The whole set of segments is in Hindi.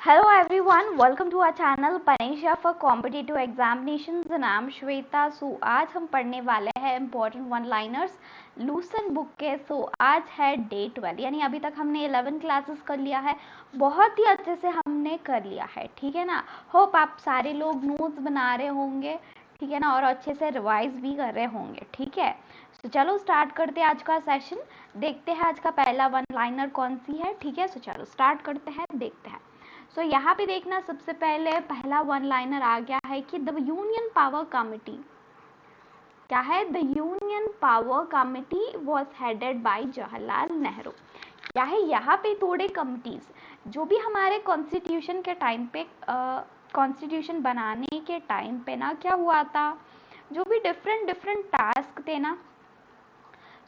Hello everyone, welcome to our channel Panisha for Competitive Examinations. नाम श्वेता। सो आज हम पढ़ने वाले हैं इम्पोर्टेंट वन लाइनर्स लूसन बुक के। सो आज है डे 12, यानी अभी तक हमने 11 क्लासेस कर लिया है, बहुत ही अच्छे से हमने कर लिया है, ठीक है ना। होप आप सारे लोग नोट्स बना रहे होंगे, ठीक है ना, और अच्छे से रिवाइज भी कर रहे होंगे, ठीक है। तो चलो स्टार्ट करते हैं आज का सेशन। देखते हैं आज का पहला वन लाइनर कौन सी है, ठीक है। सो चलो स्टार्ट करते हैं, देखते हैं। सो यहाँ पे देखना, सबसे पहले पहला वन लाइनर आ गया है कि द यूनियन पावर कमिटी क्या है। The union power committee was headed by Jawaharlal Nehru. क्या है, यहाँ पे थोड़े कमिटीज जो भी हमारे कॉन्स्टिट्यूशन के टाइम पे कॉन्स्टिट्यूशन बनाने के टाइम पे ना क्या हुआ था, जो भी डिफरेंट टास्क थे ना,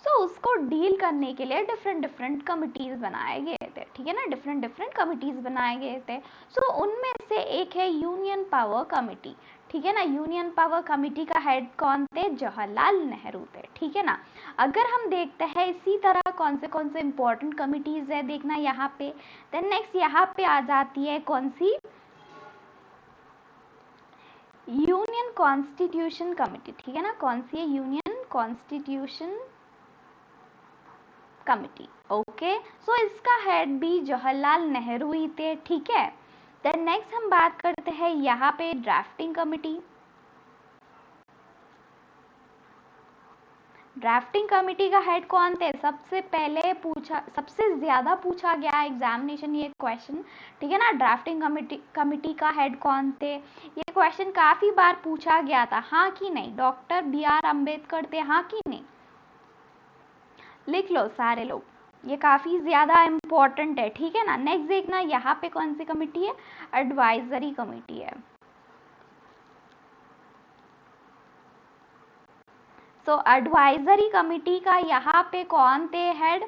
सो उसको डील करने के लिए डिफरेंट कमिटीज बनाए गए थे, ठीक है ना। डिफरेंट कमिटीज बनाए गए थे। सो उनमें से एक है यूनियन पावर कमिटी, ठीक है ना। यूनियन पावर कमिटी का हेड कौन थे? जवाहरलाल नेहरू थे, ठीक है ना। अगर हम देखते हैं इसी तरह कौन से इंपॉर्टेंट कमिटीज है, देखना यहाँ पे। देन नेक्स्ट यहाँ पे आ जाती है कौन सी? यूनियन कॉन्स्टिट्यूशन कमिटी, ठीक है ना। कौन सी है? Union constitution committee. ओके, सो इसका हेड भी जवाहरलाल नेहरू ही थे, ठीक है। देन नेक्स्ट हम बात करते हैं यहाँ पे ड्राफ्टिंग कमिटी। ड्राफ्टिंग कमिटी का हेड कौन थे? सबसे ज्यादा पूछा गया एग्जामिनेशन ये क्वेश्चन, ठीक है ना। ड्राफ्टिंग कमिटी का हेड कौन थे? ये क्वेश्चन काफी बार पूछा गया था, हाँ कि नहीं? डॉक्टर BR अम्बेडकर थे, हाँ कि नहीं? लिख लो सारे लोग, ये काफी ज्यादा इम्पोर्टेंट है, ठीक है ना। नेक्स्ट देखना यहाँ पे कौन सी कमिटी है? एडवाइजरी कमिटी है। सो एडवाइजरी कमिटी का यहाँ पे कौन थे हेड?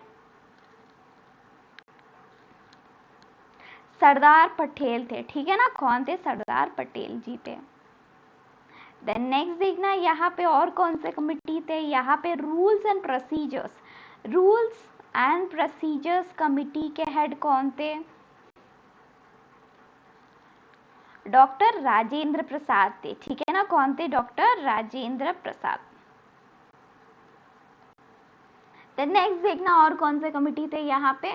सरदार पटेल थे, ठीक है ना। कौन थे? सरदार पटेल जी थे। देन नेक्स्ट देखना यहाँ पे और कौन से कमिटी थे? यहाँ पे रूल्स एंड प्रोसीजर्स कमिटी के हेड कौन थे? डॉक्टर राजेंद्र प्रसाद थे, ठीक है ना। कौन थे? Doctor Rajendra Prasad. Then next देखना और कौन से कमिटी थे यहाँ पे,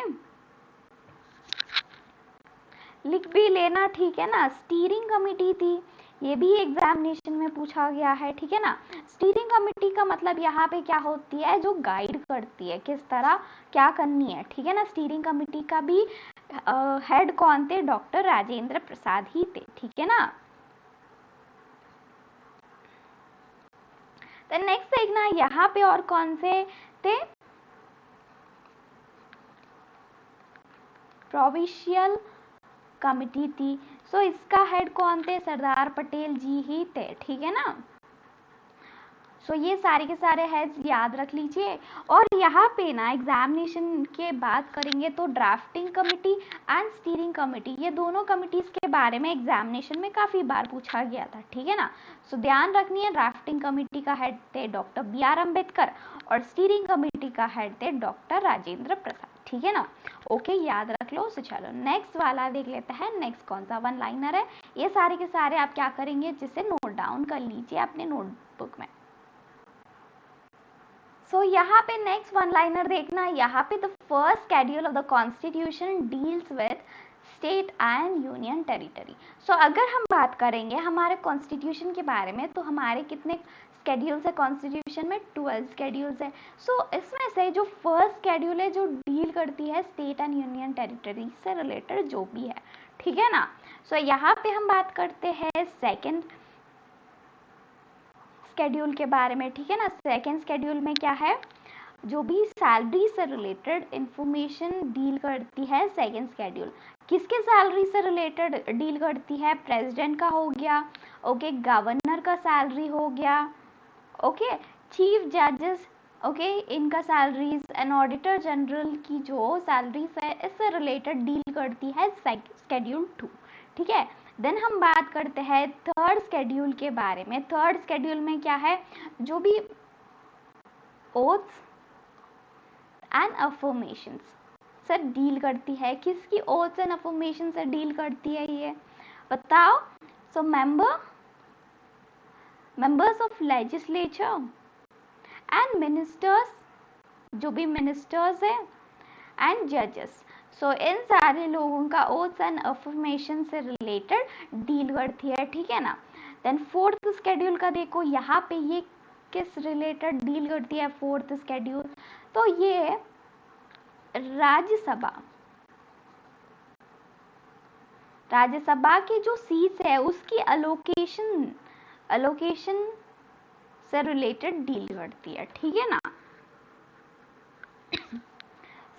लिख भी लेना, ठीक है ना। स्टीयरिंग कमिटी थी, ये भी एग्जामिनेशन में पूछा गया है, ठीक है ना। स्टीयरिंग कमिटी का मतलब यहाँ पे क्या होती है? जो गाइड करती है किस तरह क्या करनी है, ठीक है ना। स्टीयरिंग कमिटी का भी हेड कौन थे? डॉक्टर राजेंद्र प्रसाद ही थे, ठीक है ना। तो नेक्स्ट देखना यहाँ पे और कौन से थे? प्रोविंशियल कमिटी थी। सो इसका हेड कौन थे? सरदार पटेल जी ही थे, ठीक है ना। सो ये सारे के सारे हेड्स याद रख लीजिए। और यहाँ पे ना एग्जामिनेशन के बात करेंगे तो drafting committee and steering committee, ये दोनों कमिटीज के बारे में एग्जामिनेशन में काफी बार पूछा गया था, ठीक है ना। सो ध्यान रखनी है, ड्राफ्टिंग कमिटी का हेड थे डॉक्टर BR अम्बेडकर और स्टीयरिंग कमिटी का हेड थे डॉक्टर राजेंद्र प्रसाद, ठीक है ना। ओके, याद रख लो। सो चलो नेक्स्ट वाला देख लेते हैं। नेक्स्ट कौन सा वन लाइनर है? ये सारे के सारे आप क्या करेंगे, जिसे नोट डाउन कर लीजिए अपने नोटबुक में। सो यहाँ पे नेक्स्ट वन लाइनर देखना, यहाँ पे the first schedule of the constitution deals with state and union territory. So अगर हम बात करेंगे हमारे कॉन्स्टिट्यूशन के बारे में, तो हमारे कितने स्केड्यूल्स है कॉन्स्टिट्यूशन में? 12 स्केड्यूल्स है। सो इसमें से जो फर्स्ट शेड्यूल है, जो डील करती है स्टेट एंड यूनियन टेरिटरी से रिलेटेड जो भी है, ठीक है ना। सो यहाँ पे हम बात करते हैं सेकेंड शेड्यूल के बारे में, ठीक है ना। सेकेंड शेड्यूल में क्या है? जो भी सैलरी से रिलेटेड इंफॉर्मेशन डील करती है सेकेंड शेड्यूल। किसके सैलरी से रिलेटेड डील करती है? प्रेसिडेंट का हो गया, ओके, गवर्नर का सैलरी हो गया, ओके, चीफ जजेस, ओके, इनका सैलरीज एंड ऑडिटर जनरल की जो सैलरीज है इससे रिलेटेड डील करती है शेड्यूल 2, ठीक है। देन हम बात करते हैं थर्ड शेड्यूल के बारे में। थर्ड शेड्यूल में क्या है? जो भी ओथ्स एंड अफर्मेशंस, से डील करती है, किसकी ओथ्स एंड अफर्मेशन से डील करती है ये बताओ। So members of legislature and ministers, जो भी मिनिस्टर्स है, एंड जजेस। सो इन सारे लोगों का ओथ्स एंड अफर्मेशन से रिलेटेड डील करती है, ठीक है ना। देन फोर्थ स्केड्यूल का देखो, यहाँ पे ये किस रिलेटेड डील करती है फोर्थ स्केड्यूल, तो ये राज्यसभा की जो सीट्स है उसकी अलोकेशन से रिलेटेड डील करती है, ठीक है ना।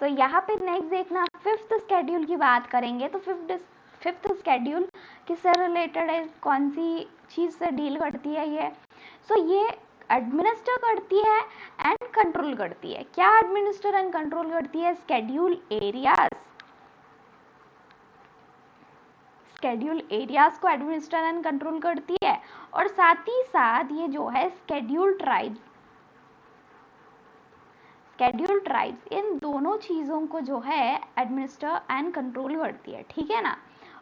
तो यहाँ पे नेक्स्ट देखना, फिफ्थ स्केड्यूल की बात करेंगे तो फिफ्थ स्केड्यूल किससे रिलेटेड है, कौन सी चीज से डील करती है ये। सो ये एडमिनिस्टर करती है एंड कंट्रोल करती है। क्या एडमिनिस्टर एंड कंट्रोल करती है, स्केड्यूल एरियाज को एडमिनिस्टर एंड कंट्रोल करती है, और साथ ही साथ ये जो है स्केड्यूल ट्राइब्स इन दोनों चीजों को जो है एडमिनिस्टर एंड कंट्रोल करती है, ठीक है ना।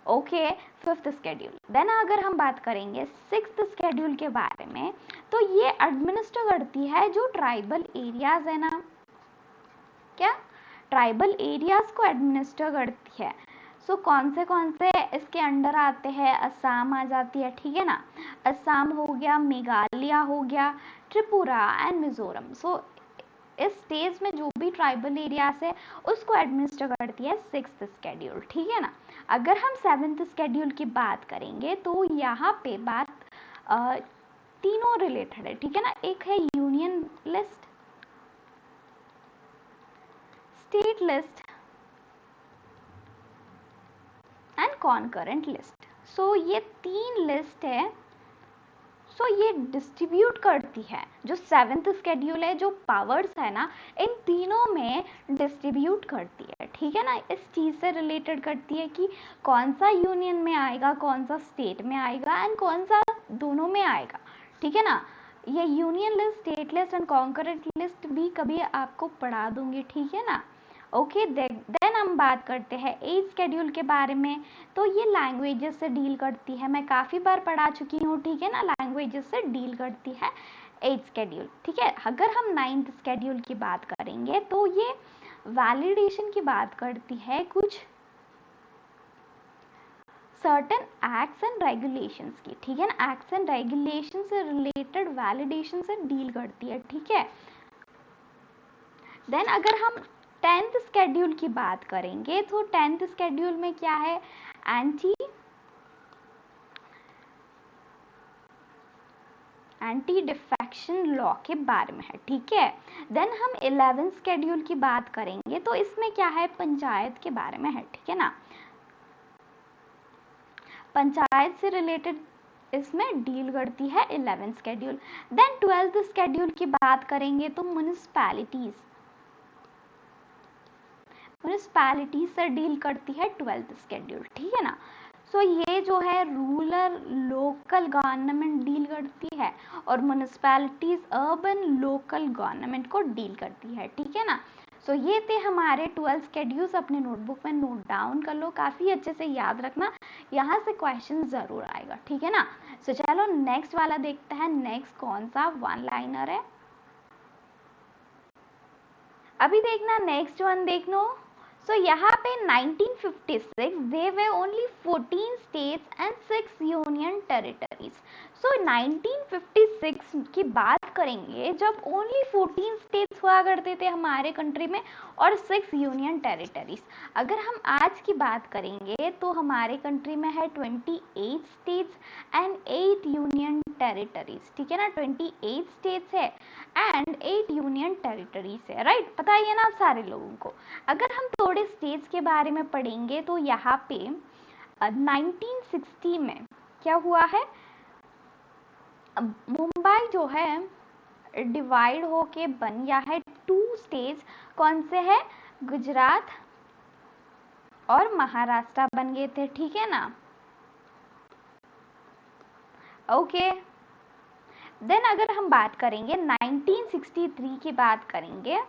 Okay, fifth schedule. देन अगर हम बात करेंगे सिक्स्थ स्केड्यूल के बारे में, तो ये एडमिनिस्टर करती है जो ट्राइबल एरियाज है ना, क्या ट्राइबल एरियाज को एडमिनिस्टर करती है। सो कौन से इसके अंडर आते हैं, असम आ जाती है, ठीक है ना। असम हो गया, मेघालय हो गया, त्रिपुरा एंड मिजोरम। सो इस स्टेज में जो भी ट्राइबल एरियाज है उसको एडमिनिस्टर करती है सिक्स्थ स्केड्यूल, ठीक है ना। अगर हम सेवेंथ स्केड्यूल की बात करेंगे तो यहाँ पे बात तीनों रिलेटेड है, ठीक है ना। एक है union list, state list and concurrent list. So ये तीन लिस्ट है, सो ये डिस्ट्रीब्यूट करती है, जो सेवेंथ स्केड्यूल है जो पावर्स है ना इन तीनों में डिस्ट्रीब्यूट करती है, ठीक है ना। इस चीज से रिलेटेड करती है कि कौन सा यूनियन में आएगा, कौन सा स्टेट में आएगा एंड कौन सा दोनों में आएगा, ठीक है ना। ये union list, state list and concurrent list भी कभी आपको पढ़ा दूंगी, ठीक है ना। ओके, देन हम बात करते हैं एज स्केड्यूल के बारे में। तो ये लैंग्वेजेस से डील करती है, मैं काफ़ी बार पढ़ा चुकी हूँ, ठीक है ना। लैंग्वेजेस से डील करती है एज स्केड्यूल, ठीक है। अगर हम नाइन्थ स्केड्यूल की बात करेंगे तो ये वैलिडेशन की बात करती है, कुछ सर्टेन एक्ट्स एंड रेगुलेशंस की, ठीक है ना। एक्ट्स एंड रेगुलेशन से रिलेटेड वैलिडेशन से डील करती है, ठीक है। देन अगर हम टेंथ स्केड्यूल की बात करेंगे तो टेंथ स्केड्यूल में क्या है, एंटी डिफेक्शन लॉ के बारे में है, ठीक है। देन हम 11th स्केड्यूल की बात करेंगे तो इसमें क्या है, पंचायत के बारे में है, ठीक है ना। पंचायत से रिलेटेड इसमें डील करती है 11th schedule. Then 12th schedule की बात करेंगे तो म्युनिसिपैलिटीज से डील करती है 12th स्केड्यूल, ठीक है ना। सो ये जो है रूरल लोकल गवर्नमेंट डील करती है, और म्युनिसिपैलिटीज अर्बन लोकल गवर्नमेंट को डील करती है, ठीक है ना। सो ये थे हमारे 12 स्केड्यूल्स, अपने नोटबुक में नोट डाउन कर लो, काफ़ी अच्छे से याद रखना, यहाँ से क्वेश्चन ज़रूर आएगा, ठीक है ना। सो चलो नेक्स्ट वाला देखते हैं, नेक्स्ट कौन सा वन लाइनर है, अभी देखना नेक्स्ट वन देख लो। सो यहाँ पे 1956 they were only 14 states and 6 union territories. सो 1956 की बात करेंगे जब ओनली 14 स्टेट्स हुआ करते थे हमारे कंट्री में और 6 यूनियन टेरिटरीज। अगर हम आज की बात करेंगे तो हमारे कंट्री में है 28 स्टेट्स एंड 8 यूनियन टेरिटरीज, ठीक है ना। 28 स्टेट्स है एंड 8 यूनियन टेरिटरीज है, राइट, पता ही है ना आप सारे लोगों को। अगर हम थोड़े स्टेट्स के बारे में पढ़ेंगे तो यहाँ पे 1960 में क्या हुआ है, मुंबई जो है डिवाइड होके बन गया है 2 स्टेट्स, कौन से है, गुजरात और महाराष्ट्र बन गए थे, ठीक है ना। ओके, देन अगर हम बात करेंगे 1963 की बात करेंगे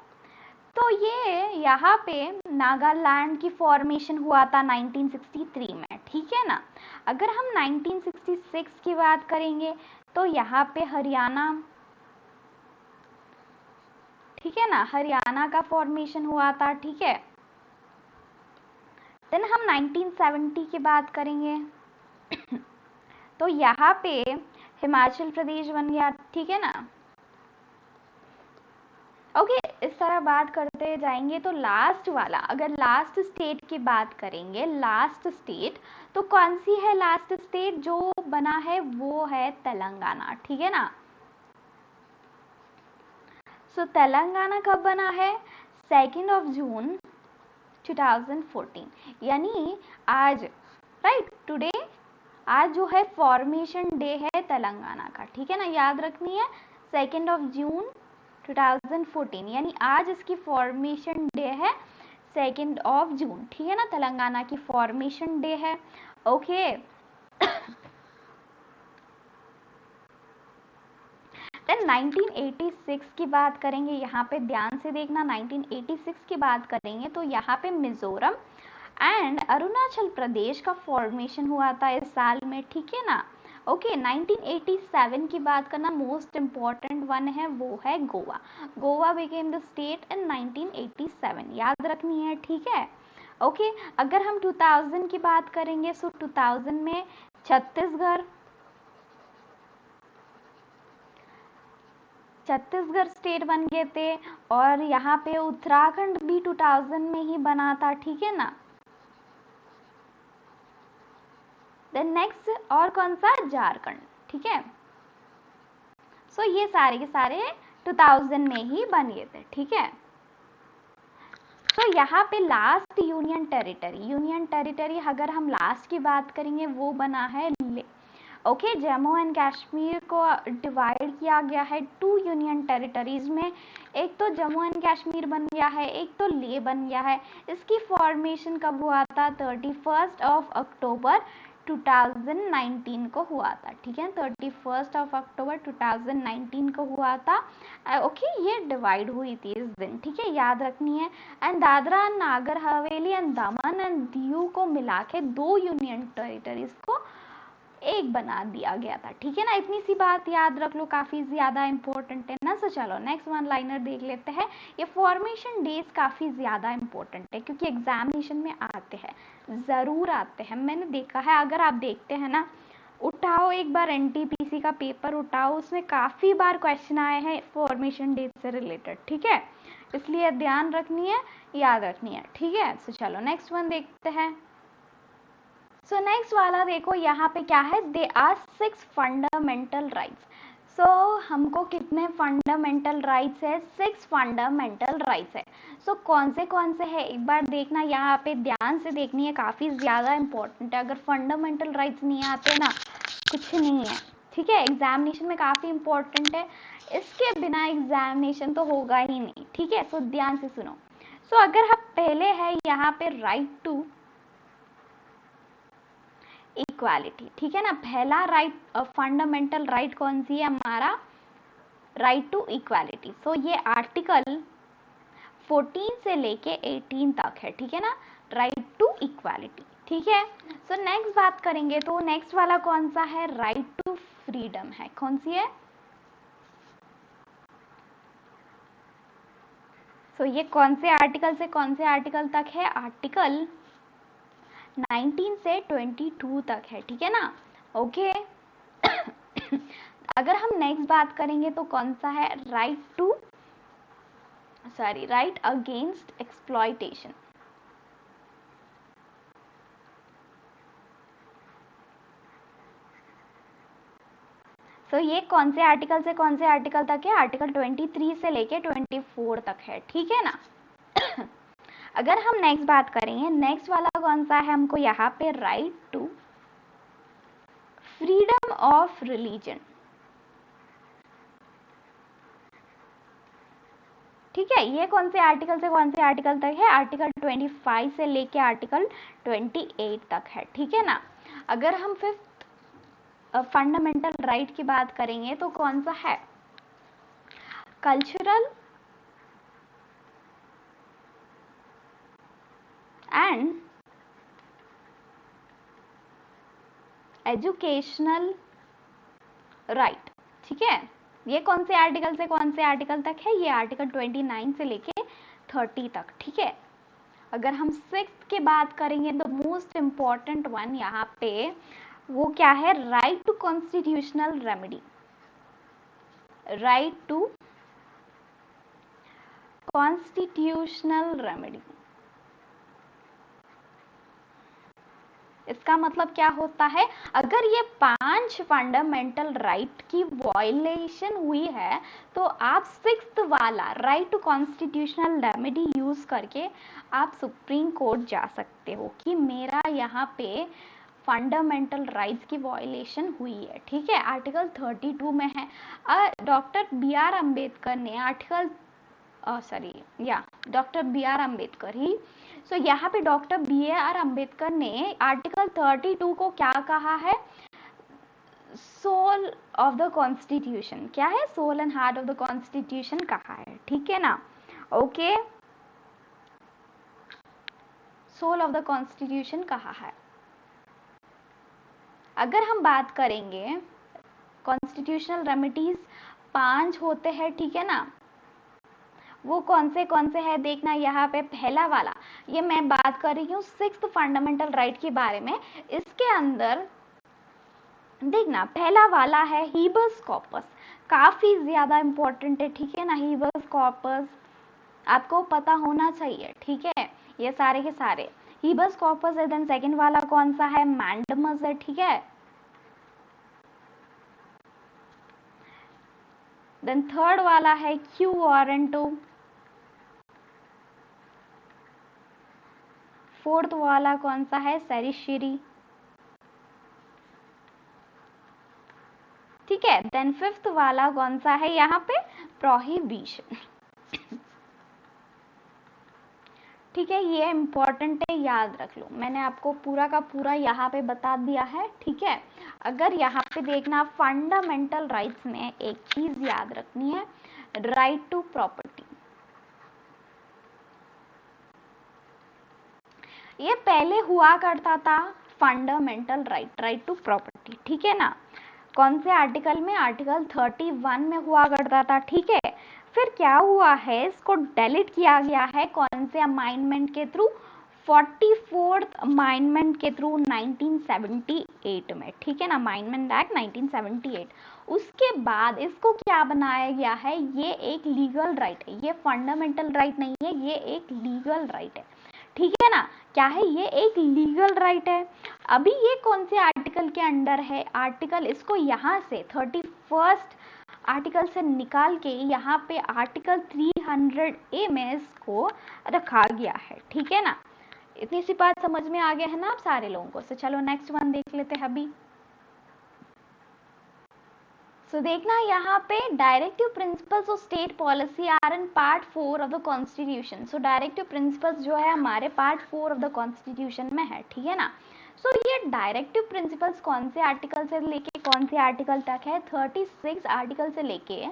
तो ये यहाँ पे नागालैंड की फॉर्मेशन हुआ था 1963 में, ठीक है ना। अगर हम 1966 की बात करेंगे तो यहाँ पे हरियाणा, ठीक है ना, हरियाणा का फॉर्मेशन हुआ था, ठीक है। देन हम 1970 की बात करेंगे तो यहाँ पे हिमाचल प्रदेश बन गया, ठीक है ना। ओके, इस तरह बात करते जाएंगे। तो लास्ट वाला, अगर लास्ट स्टेट की बात करेंगे, लास्ट स्टेट तो कौन सी है? लास्ट स्टेट जो बना है वो है तेलंगाना, ठीक है ना। सो तेलंगाना कब बना है? 2 जून 2014, यानी आज, राइट, टुडे, आज जो है फॉर्मेशन डे है तेलंगाना का, ठीक है ना, याद रखनी है। 2 जून 2014, यानी आज इसकी फॉर्मेशन डे है 2 जून, ठीक है ना, तेलंगाना की फॉर्मेशन डे है। ओके, देन 1986 की बात करेंगे, यहाँ पे ध्यान से देखना, 1986 की बात करेंगे तो यहाँ पे मिजोरम एंड अरुणाचल प्रदेश का फॉर्मेशन हुआ था इस साल में, ठीक है ना। ओके, 1987 की बात करना, मोस्ट इम्पॉर्टेंट वन है, वो है Goa. Goa became the state in 1987, याद रखनी है, ठीक है। ओके, अगर हम 2000 की बात करेंगे सो 2000 में छत्तीसगढ़ स्टेट बन गए थे, और यहाँ पे उत्तराखंड भी 2000 में ही बना था, ठीक है ना। देन नेक्स्ट और कौन सा? झारखंड, ठीक है। सो ये सारे के सारे 2000 में ही बन गए थे, ठीक है। तो यहाँ पे लास्ट यूनियन टेरिटरी अगर हम लास्ट की बात करेंगे वो बना है ओके, जम्मू एंड कश्मीर को डिवाइड किया गया है 2 यूनियन टेरिटरीज में। एक तो जम्मू एंड कश्मीर बन गया है, एक तो लेह बन गया है। इसकी फॉर्मेशन कब हुआ था? 31 अक्टूबर 2019 को हुआ था, ठीक है, 31 अक्टूबर 2019 को हुआ था। ओके, ये डिवाइड हुई थी इस दिन, ठीक है, याद रखनी है। And Dadra and Nagar Haveli and Daman and Diu को मिला के 2 यूनियन टेरिटरीज को एक बना दिया गया था, ठीक है ना। इतनी सी बात याद रख लो, काफी ज्यादा इंपॉर्टेंट है ना। सो चलो नेक्स्ट वन लाइनर देख लेते हैं। ये फॉर्मेशन डेज काफी ज्यादा इंपॉर्टेंट है क्योंकि एग्जामिनेशन में आते हैं, जरूर आते हैं, मैंने देखा है। अगर आप देखते हैं ना, उठाओ एक बार एनटीपीसी का पेपर उठाओ, उसमें काफी बार क्वेश्चन आए हैं फॉर्मेशन डेज से रिलेटेड, ठीक है, इसलिए ध्यान रखनी है, याद रखनी है, ठीक है। सो चलो नेक्स्ट वन देखते हैं। सो नेक्स्ट वाला देखो, यहाँ पे क्या है? There are 6 fundamental rights. So हमको कितने फंडामेंटल राइट्स है? 6 फंडामेंटल राइट्स है। सो कौन से है एक बार देखना, यहाँ पे ध्यान से देखनी है, काफी ज्यादा इंपॉर्टेंट है। अगर फंडामेंटल राइट्स नहीं आते ना, कुछ नहीं है, ठीक है। एग्जामिनेशन में काफी इंपॉर्टेंट है, इसके बिना एग्जामिनेशन तो होगा ही नहीं, ठीक है। सो ध्यान से सुनो। सो अगर हम पहले है यहाँ पे राइट टू इक्वालिटी, ठीक है ना, पहला राइट, फंडामेंटल राइट कौन सी है? हमारा राइट टू इक्वालिटी। सो ये आर्टिकल 14 से लेके 18 तक है, ठीक है ना, राइट टू इक्वालिटी, ठीक है। सो नेक्स्ट बात करेंगे तो नेक्स्ट वाला कौन सा है? राइट टू फ्रीडम है, कौन सी है? सो ये कौन से आर्टिकल से कौन से आर्टिकल तक है? आर्टिकल 19 से 22 तक है, ठीक है ना। ओके, अगर हम नेक्स्ट बात करेंगे तो कौन सा है? Right against exploitation. सो ये कौन से आर्टिकल से कौन से आर्टिकल तक है? आर्टिकल 23 से लेके 24 तक है, ठीक है ना। अगर हम नेक्स्ट बात करेंगे, नेक्स्ट वाला कौन सा है? हमको यहाँ पे right to freedom of religion, ठीक है। ये कौन से आर्टिकल से कौन से आर्टिकल तक है? आर्टिकल 25 से लेके आर्टिकल 28 तक है, ठीक है ना। अगर हम फिफ्थ फंडामेंटल राइट की बात करेंगे तो कौन सा है? Cultural and educational right. ठीक है, ये कौन से आर्टिकल से कौन से आर्टिकल तक है? ये आर्टिकल 29 से लेके 30 तक। ठीक है, अगर हम 6th की बात करेंगे तो मोस्ट इम्पॉर्टेंट वन यहाँ पे वो क्या है? Right to constitutional remedy. Right to constitutional remedy, इसका मतलब क्या होता है? अगर ये 5 फंडामेंटल राइट की वायलेशन हुई है तो आप 6th वाला right to constitutional remedy use करके आप सुप्रीम कोर्ट जा सकते हो कि मेरा यहाँ पे फंडामेंटल राइट्स की वायलेशन हुई है। ठीक है, आर्टिकल 32 में है। डॉक्टर बी आर अम्बेडकर ने डॉक्टर बी आर अम्बेडकर ही यहाँ पे डॉक्टर बी आर अम्बेडकर ने आर्टिकल 32 को क्या कहा है? Soul of the constitution. क्या है? Soul and heart of the constitution कहा है। ठीक है ना? Okay, soul of the constitution कहा है। अगर हम बात करेंगे कॉन्स्टिट्यूशनल रेमेडीज 5 होते हैं। ठीक है ना? वो कौन से है? देखना यहाँ पे पहला वाला, ये मैं बात कर रही हूँ 6th फंडामेंटल राइट के बारे में। इसके अंदर देखना पहला वाला है हीबस कॉर्पस, काफी ज्यादा इंपॉर्टेंट है। ठीक है ना? हीबस कॉर्पस आपको पता होना चाहिए। ठीक है, ये सारे के सारे हीबस कॉर्पस है। देन सेकंड वाला कौन सा है? मैंडमस है। ठीक है, देन थर्ड वाला है क्यू वारंटो, फोर्थ वाला कौन सा है? सेरिशरी। ठीक है, देन 5th वाला कौन सा है यहाँ पे? प्रोहिबिशन। ठीक है, ये इंपॉर्टेंट है, याद रख लो। मैंने आपको पूरा का पूरा यहाँ पे बता दिया है। ठीक है, अगर यहाँ पे देखना फंडामेंटल राइट्स में एक चीज याद रखनी है, राइट टू प्रॉपर्टी। ये पहले हुआ करता था फंडामेंटल राइट टू प्रॉपर्टी। ठीक है ना? कौन से आर्टिकल में? आर्टिकल 31 में हुआ करता था। ठीक है, फिर क्या हुआ है? इसको डिलीट किया गया है। कौन से अमाइंडमेंट के थ्रू? 44th अमाइंडमेंट के थ्रू 1978 में। ठीक है ना? अमाइंडमेंट एक्ट 1978। उसके बाद इसको क्या बनाया गया है? ये एक लीगल राइट है, ये फंडामेंटल राइट नहीं है, ये एक लीगल राइट है। ठीक है ना? क्या है? ये एक लीगल राइट है। अभी ये कौन से आर्टिकल के अंडर है? आर्टिकल, इसको यहाँ से 31st आर्टिकल से निकाल के यहाँ पे आर्टिकल 300A में इसको रखा गया है। ठीक है ना? इतनी सी बात समझ में आ गया है ना आप सारे लोगों को? चलो नेक्स्ट वन देख लेते हैं अभी। देखना यहाँ पे directive principles of state policy are in part 4 of the constitution. Directive principles जो है हमारे पार्ट 4 ऑफ द कॉन्स्टिट्यूशन में है। ठीक है ना? ये डायरेक्टिव प्रिंसिपल्स कौन से आर्टिकल से लेके कौन से आर्टिकल तक है? 36 आर्टिकल से लेके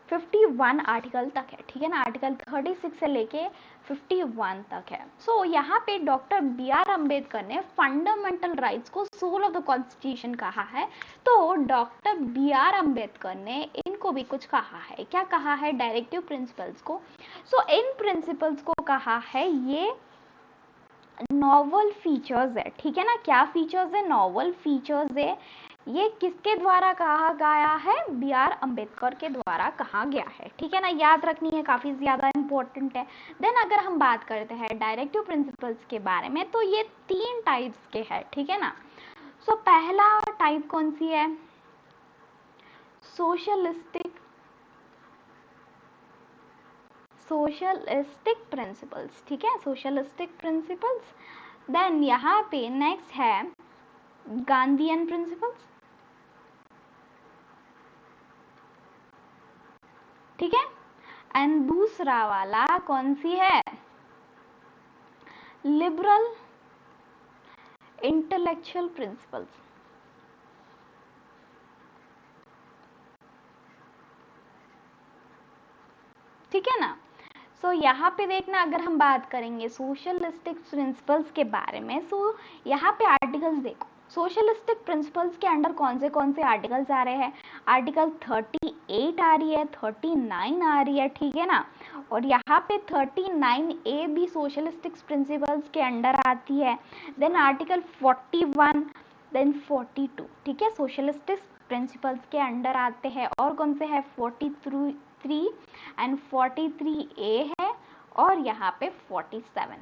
51 आर्टिकल तक है। ठीक है ना? आर्टिकल 36 से लेके 51 तक है। यहाँ पे डॉक्टर बी आर अम्बेडकर ने फंडामेंटल राइट्स को सोल ऑफ द कॉन्स्टिट्यूशन कहा है। तो डॉक्टर बी आर अम्बेडकर ने इनको भी कुछ कहा है। क्या कहा है? डायरेक्टिव प्रिंसिपल्स को। इन प्रिंसिपल्स को कहा है ये नॉवल फीचर्स है। ठीक है ना? क्या फीचर्स है? नॉवल फीचर्स है। ये किसके द्वारा कहा गया है? बी आर अम्बेडकर के द्वारा कहा गया है। ठीक है ना? याद रखनी है, काफी ज्यादा इंपॉर्टेंट है। देन अगर हम बात करते हैं डायरेक्टिव प्रिंसिपल्स के बारे में तो ये 3 टाइप्स के हैं। ठीक है ना? पहला टाइप कौन सी है? Socialistic principles. ठीक है, सोशलिस्टिक प्रिंसिपल्स। देन यहाँ पे नेक्स्ट है गांधीयन प्रिंसिपल्स। ठीक है, एंड दूसरा वाला कौन सी है? Liberal intellectual principles. ठीक है ना? सो यहाँ पे देखना, अगर हम बात करेंगे सोशलिस्टिक प्रिंसिपल्स के बारे में, सो यहाँ पे आर्टिकल्स देखो, सोशलिस्टिक प्रिंसिपल्स के अंडर कौन से आर्टिकल्स आ रहे हैं। आर्टिकल 38 आ रही है, 39 आ रही है, ठीक है ना। और यहाँ पे 39A भी सोशलिस्टिक प्रिंसिपल्स के अंडर आती है। देन आर्टिकल 41, देन 42, ठीक है, सोशलिस्टिक प्रिंसिपल्स के अंडर आते हैं। और कौन से है, 43 एंड 43A है, और यहाँ पे 47,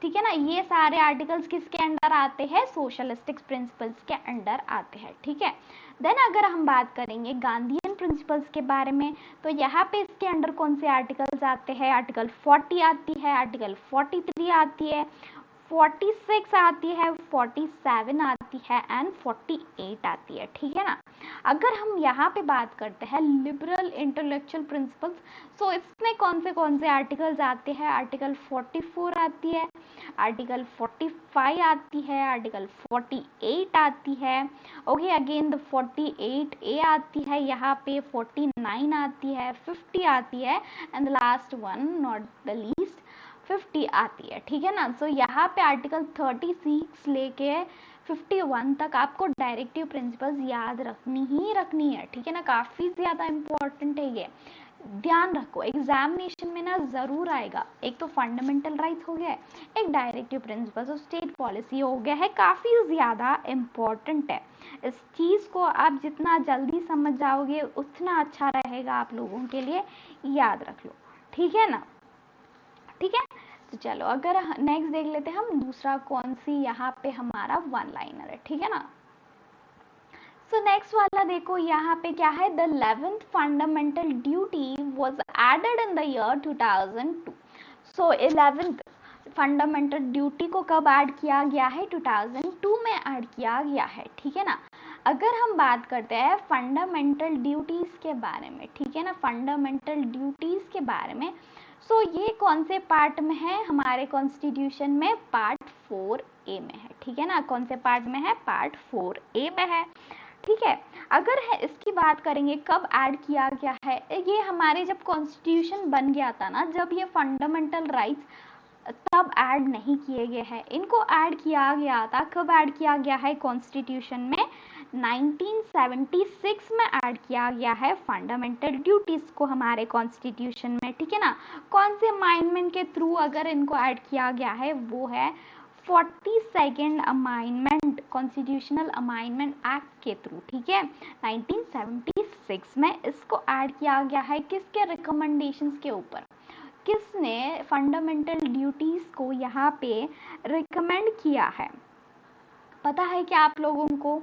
ठीक है ना। ये सारे आर्टिकल्स किसके अंडर आते हैं, सोशलिस्टिक प्रिंसिपल्स के अंडर आते हैं, ठीक है। देन अगर हम बात करेंगे गांधीयन प्रिंसिपल्स के बारे में, तो यहाँ पे इसके अंडर कौन से आर्टिकल्स आते हैं। आर्टिकल 40 आती है, आर्टिकल 43 आती है, 46 आती है, 47 आती है एंड 48 आती है, ठीक है ना। अगर हम यहाँ पे बात करते हैं लिबरल इंटेलेक्चुअल प्रिंसिपल्स, सो इसमें कौन से आर्टिकल्स आते हैं। आर्टिकल 44 आती है, आर्टिकल 45 आती है, आर्टिकल 48 आती है, ओके, अगेन द 48A आती है, यहाँ पे 49 आती है, 50 आती है and the last one not the least 50 आती है, ठीक है ना। सो यहाँ पे आर्टिकल 36 लेके 51 तक आपको डायरेक्टिव प्रिंसिपल्स याद रखनी है, ठीक है ना। काफी ज्यादा इंपॉर्टेंट है ये, ध्यान रखो, एग्जामिनेशन में ना जरूर आएगा। एक तो फंडामेंटल राइट्स हो गया है, एक डायरेक्टिव प्रिंसिपल्स और स्टेट पॉलिसी हो गया है, काफी ज्यादा इंपॉर्टेंट है। इस चीज को आप जितना जल्दी समझ जाओगे उतना अच्छा रहेगा आप लोगों के लिए, याद रख लो, ठीक है ना। ठीक है, तो चलो अगर नेक्स्ट देख लेते हैं हम दूसरा कौन सी यहाँ पे हमारा वन लाइनर है, ठीक है ना। सो नेक्स्ट वाला देखो, यहाँ पे क्या है, the 11th fundamental duty was added in the year 2002। So 11th fundamental duty को कब ऐड किया गया है, 2002 में ऐड किया गया है, ठीक है ना। अगर हम बात करते हैं फंडामेंटल ड्यूटीज के बारे में, ठीक है ना, फंडामेंटल ड्यूटीज के बारे में, सो ये कौन से पार्ट में है हमारे कॉन्स्टिट्यूशन में, पार्ट 4A में है, ठीक है ना। कौन से पार्ट में है, पार्ट 4A में है, ठीक है। अगर है इसकी बात करेंगे कब ऐड किया गया है, ये हमारे जब कॉन्स्टिट्यूशन बन गया था ना, जब ये फंडामेंटल राइट्स तब ऐड नहीं किए गए हैं, इनको ऐड किया गया था। कब ऐड किया गया है कॉन्स्टिट्यूशन में, 1976 में ऐड किया गया है फंडामेंटल ड्यूटीज को हमारे कॉन्स्टिट्यूशन में, ठीक है ना। कौन से अमेंडमेंट के थ्रू अगर इनको ऐड किया गया है, वो है 42nd amendment, constitutional amendment act के थ्रू, ठीक है, 1976 में इसको ऐड किया गया है। किसके रिकमेंडेशंस के ऊपर, किसने फंडामेंटल ड्यूटीज को यहाँ पे रिकमेंड किया है, पता है क्या आप लोगों को।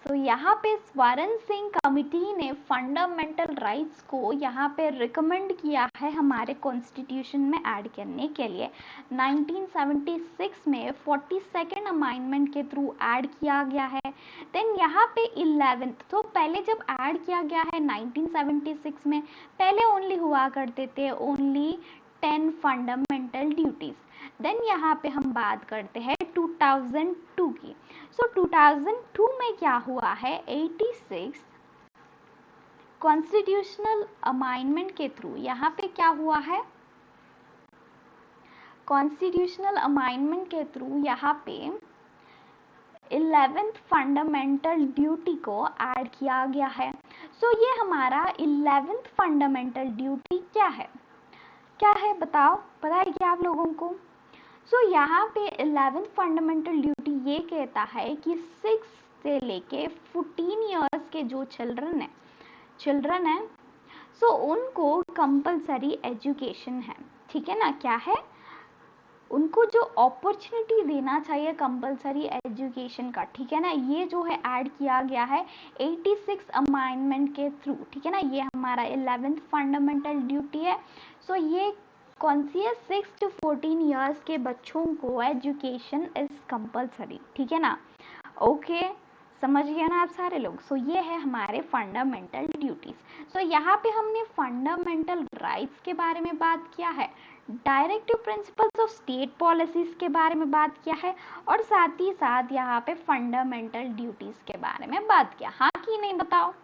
तो यहाँ पे स्वर्ण सिंह कमिटी ने फंडामेंटल राइट्स को यहाँ पे रिकमेंड किया है हमारे कॉन्स्टिट्यूशन में ऐड करने के लिए। 1976 में 42nd अमेंडमेंट के थ्रू ऐड किया गया है। देन यहाँ पे 11th, तो पहले जब ऐड किया गया है 1976 में, पहले ओनली हुआ करते थे ओनली 10 फंडामेंटल ड्यूटीज। देन यहाँ पे हम बात करते हैं 2002 की। सो 2002 में क्या हुआ है, 86 कॉन्स्टिट्यूशनल अमेंडमेंट के थ्रू यहाँ पे क्या हुआ है, कॉन्स्टिट्यूशनल अमेंडमेंट के थ्रू यहाँ पे 11th फंडामेंटल ड्यूटी को ऐड किया गया है। सो ये हमारा 11th फंडामेंटल ड्यूटी क्या है, क्या है बताओ, पता है क्या आप लोगों को। सो यहाँ पे 11th फंडामेंटल ड्यूटी ये कहता है कि 6 से लेके 14 इयर्स के जो चिल्ड्रन है, सो उनको कंपलसरी एजुकेशन है, ठीक है ना। क्या है, उनको जो अपॉर्चुनिटी देना चाहिए कंपलसरी एजुकेशन का, ठीक है ना, ये जो है ऐड किया गया है 86 अमेंडमेंट के थ्रू, ठीक है ना। ये हमारा 11th फंडामेंटल ड्यूटी है। सो ये कौन सी है, 6 to 14 ईयर्स के बच्चों को एजुकेशन इज कंपलसरी, ठीक है ना। ओके, समझ गए ना आप सारे लोग। सो ये है हमारे फंडामेंटल ड्यूटीज। सो यहाँ पे हमने फंडामेंटल राइट्स के बारे में बात किया है, directive principles of state policies के बारे में बात किया है, और साथ ही साथ यहाँ पे फंडामेंटल ड्यूटीज के बारे में बात किया। हाँ कि नहीं बताओ।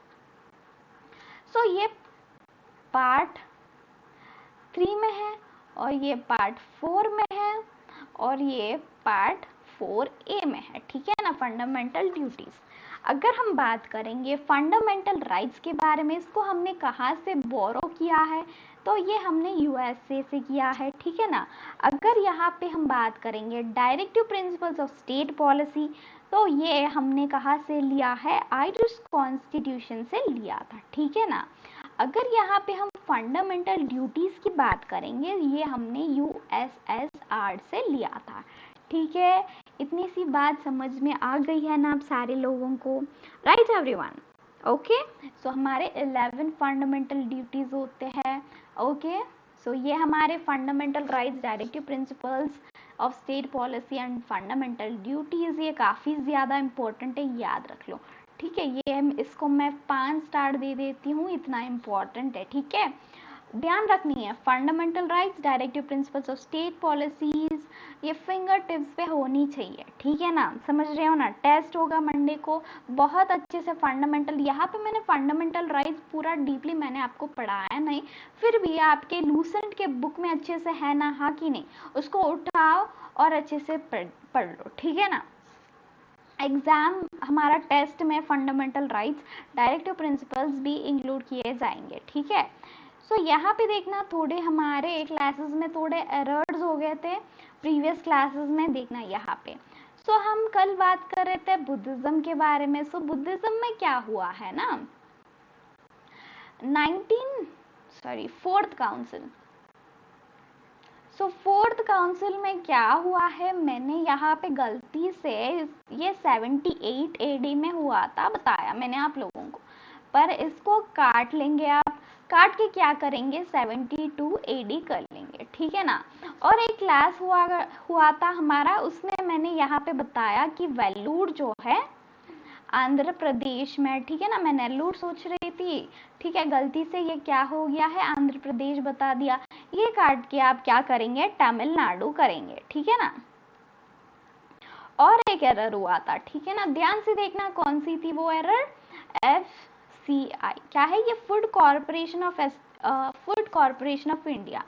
सो ये पार्ट 3 में है और ये पार्ट 4 में है और ये पार्ट 4A में है, ठीक है ना, फंडामेंटल ड्यूटीज। अगर हम बात करेंगे फंडामेंटल राइट्स के बारे में, इसको हमने कहाँ से बोरो किया है, तो ये हमने यूएसए से किया है, ठीक है ना। अगर यहाँ पे हम बात करेंगे directive principles of state policy, तो ये हमने कहाँ से लिया है, आयरिश कॉन्स्टिट्यूशन से लिया था, ठीक है ना। अगर यहाँ पे हम फंडामेंटल ड्यूटीज की बात करेंगे, ये हमने यूएसएसआर से लिया था, ठीक है। इतनी सी बात समझ में आ गई है ना आप सारे लोगों को, राइट एवरीवन। ओके, सो हमारे 11 फंडामेंटल ड्यूटीज होते हैं। ओके, सो ये हमारे fundamental rights, directive principles of state policy and fundamental duties, ये काफ़ी ज़्यादा इंपॉर्टेंट है, याद रख लो, ठीक है। ये इसको मैं 5 स्टार दे देती हूँ, इतना इम्पॉर्टेंट है, ठीक है। ध्यान रखनी है, fundamental rights, directive principles of state policies, ये फिंगर टिप्स पे होनी चाहिए, ठीक है ना, समझ रहे हो ना। टेस्ट होगा मंडे को, बहुत अच्छे से फंडामेंटल, यहाँ पे मैंने फंडामेंटल राइट्स पूरा डीपली मैंने आपको पढ़ाया नहीं, फिर भी आपके के बुक में अच्छे से है ना, हाँ कि नहीं, उसको उठाओ और अच्छे से पढ़ लो, ठीक है ना। एग्जाम हमारा टेस्ट में फंडामेंटल राइट्स, डायरेक्टिव प्रिंसिपल्स भी इंक्लूड किए जाएंगे, ठीक है। सो यहाँ पे देखना, थोड़े हमारे क्लासेस में थोड़े एरर्स हो गए थे प्रीवियस क्लासेस में, देखना यहाँ पे। सो हम कल बात कर रहे थे बुद्धिज्म के बारे में। सो बुद्धिज्म में क्या हुआ है ना, 4th काउंसिल। सो 4th काउंसिल में क्या हुआ है, मैंने यहाँ पे गलती से ये 78 AD में हुआ था, बताया मैंने आप लोगों को, पर इसको काट लेंगे आप, काट के क्या करेंगे 72 AD कर लेंगे, ठीक है ना। और एक क्लास हुआ था हमारा, उसमें मैंने यहाँ पे बताया कि वेल्लूर जो है आंध्र प्रदेश में, ठीक है ना, मैं नेल्लूर सोच रही थी, ठीक है, गलती से ये क्या हो गया है, आंध्र प्रदेश बता दिया। ये काट के आप क्या करेंगे, तमिलनाडु करेंगे, ठीक है ना। और एक एरर हुआ था, ठीक है ना, ध्यान से देखना कौन सी थी वो एरर, FCI क्या है, ये फूड कॉर्पोरेशन ऑफ इंडिया।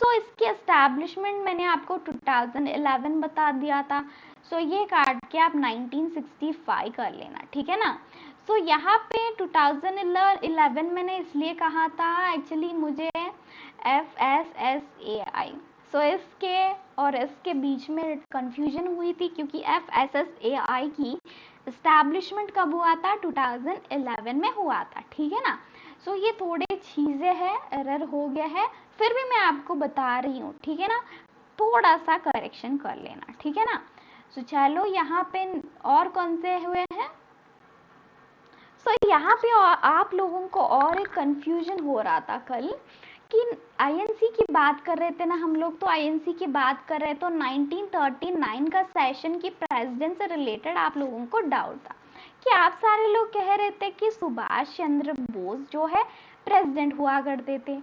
सो इसकी एस्टैब्लिशमेंट मैंने आपको 2011 बता दिया था। सो ये काट के आप 1965 कर लेना, ठीक है ना। सो यहाँ पे 2011 मैंने इसलिए कहा था, एक्चुअली मुझे FSSAI, सो इसके और इसके बीच में कंफ्यूजन हुई थी, क्योंकि FSSAI की एस्टैब्लिशमेंट कब हुआ था, 2011 में हुआ था, ठीक है ना। सो ये थोड़े चीज़ें हैं, एरर हो गया है, फिर भी मैं आपको बता रही हूँ, ठीक है ना, थोड़ा सा करेक्शन कर लेना, ठीक है ना। सो चलो यहाँ पे और कौन से हुए हैं। सो यहाँ पे आप लोगों को और एक कंफ्यूजन हो रहा था कल कि आईएनसी की बात कर रहे थे ना हम लोग, तो आईएनसी की बात कर रहे, तो 1939 का सेशन की प्रेसिडेंट से रिलेटेड आप लोगों को डाउट था कि आप सारे लोग कह रहे थे कि सुभाष चंद्र बोस जो है प्रेसिडेंट हुआ करते थे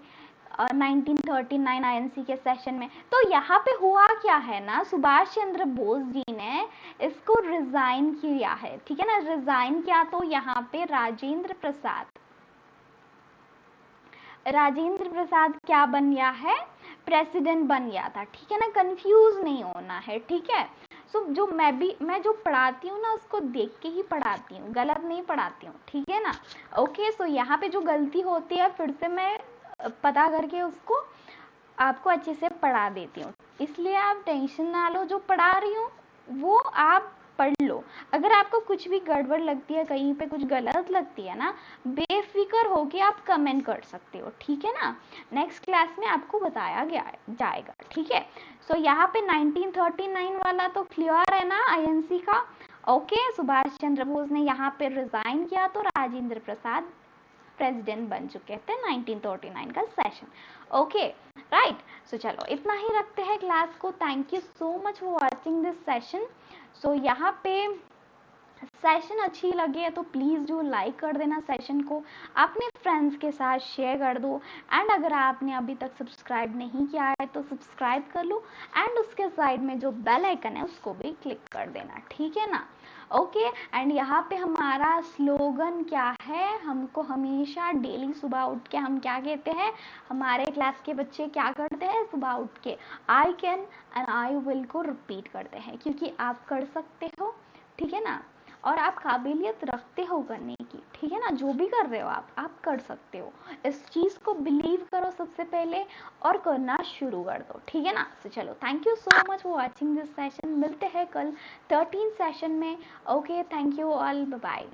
1939 आईएनसी के सेशन में। तो यहाँ पे हुआ क्या है ना, सुभाष चंद्र बोस जी ने इसको रिजाइन किया है, ठीक है ना, रिजाइन किया, तो यहाँ पे राजेंद्र प्रसाद क्या बन गया है, प्रेसिडेंट बन गया था, ठीक है ना, कंफ्यूज नहीं होना है, ठीक है। सो मैं जो पढ़ाती हूँ ना, उसको देख के ही पढ़ाती हूँ, गलत नहीं पढ़ाती हूँ, ठीक है ना। ओके, सो यहाँ पे जो गलती होती है फिर से मैं पता करके उसको आपको अच्छे से पढ़ा देती हूँ, इसलिए आप टेंशन ना लो, जो पढ़ा रही हूँ वो आप पढ़ लो। अगर आपको कुछ भी गड़बड़ लगती है, कहीं पे कुछ गलत लगती है ना, बेफिक्र होके आप कमेंट कर सकते हो, ठीक है ना, नेक्स्ट क्लास में आपको बताया जाएगा, ठीक है। सो यहाँ पे 1939 वाला तो क्लियर है ना आईएनसी का। ओके, सुभाष चंद्र बोस ने यहाँ पे रिजाइन किया, तो राजेंद्र प्रसाद प्रेसिडेंट बन चुके थे 1939 का सेशन। ओके राइट, सो चलो इतना ही रखते हैं क्लास को। Thank you so much for watching this session. So यहाँ पे सेशन अच्छी लगे तो प्लीज़ जो लाइक कर देना सेशन को, अपने फ्रेंड्स के साथ शेयर कर दो। एंड अगर आपने अभी तक सब्सक्राइब नहीं किया है तो सब्सक्राइब कर लो, एंड उसके साइड में जो बेल आइकन है उसको भी क्लिक कर देना, ठीक है ना। ओके, एंड यहाँ पे हमारा स्लोगन क्या है, हमको हमेशा डेली सुबह उठ के हम क्या कहते हैं, हमारे क्लास के बच्चे क्या करते हैं, सुबह उठ के I can and I will को रिपीट करते हैं, क्योंकि आप कर सकते हो, ठीक है ना, और आप काबिलियत रखते हो करने की, ठीक है ना, जो भी कर रहे हो आप कर सकते हो। इस चीज़ को बिलीव करो सबसे पहले और करना शुरू कर दो, ठीक है ना। तो चलो, thank you so much for watching this session, मिलते हैं कल 13 सेशन में। Okay, thank you all, bye bye.